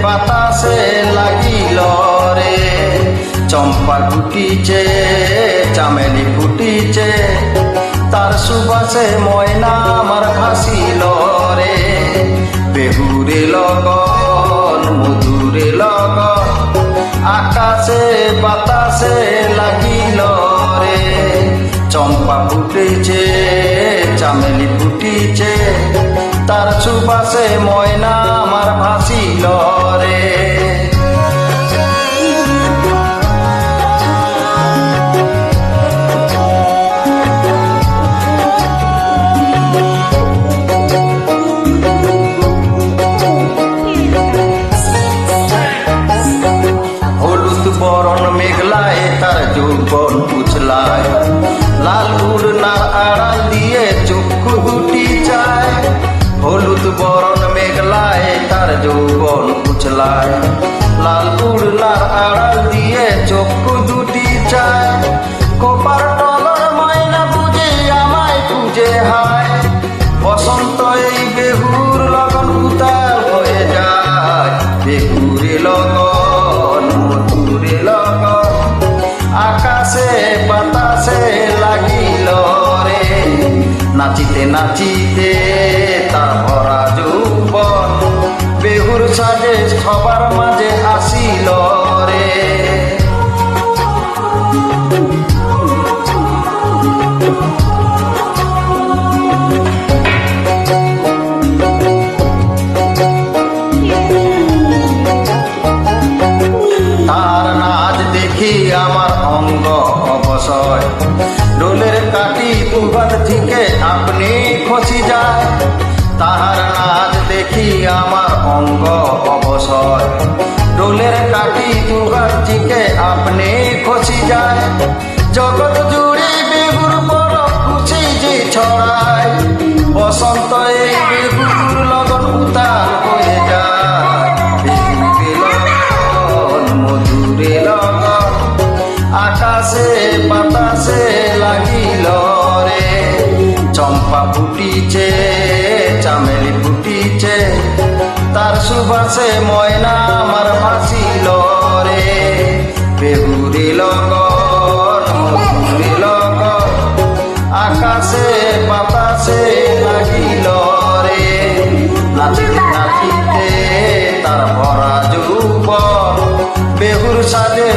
বাতাসে লাগিল রে, চম্পা ফুটিছে চামেলি ফুটিছে, তার সুবাসে ময়না আমার ভাসিল রে। বেহুরে লগন মধুরে লগন আকাশে বাতাসে লাগিল রে, চম্পা ফুটেছে চামেলি ফুটিছে, তার সুবাসে ময়না আমার ভাসিল রে। হলুদ বরণ মেঘলায় তার যৌবন উছলায়, লাল উড়নার আড়াল দিয়ে চক্ষু দুটি চায়। হলুদ বরণ মেঘলায় তার যৌবন উছলায়, লাল উড়নার আড়াল দিয়ে চক্ষু দুটি চায়। কোপার টলর ময়না বুঝে আমায় খুঁজে হায়, বসন্ত এই বেহুর লগন উতাল হয়ে যায়। বেহুরে লগন মধুরে লগন আকাশে বাতাসে লাগিল রে, নাচিতে নাচিতে তার ভরা যৌবন বেহুর সাজে সবার মাঝে আসিল রে। তার নাচ দেখি আমার অঙ্গ অবসয়, ডোলের কাটি দুঘাত থেকে আপনি খসি যায়। তাহার নাচ দেখি আমার অঙ্গ অবসয়, ডোলের কাটি দুঘাত থেকে আপনি খসি যায়। জগৎ জুড়ে বেহুর বড় খুশি যে ছড়ায়, বসন্ত এই বেহুর লগন উতাল হয়ে যায়। বেহুরে লগন মধুরে লগন আকাশে বাতাসে লাগিল রে, চম্পা ফুটিছে চামেলি ফুটিছে, তার সুবাসে ময়না আমার ভাসিল রে। বেহুরে লগন মধুরে লগন আকাশে বাতাসে লাগিল রে, নাচিতে নাচিতে তার ভরা যৌবন বেহুর সাজে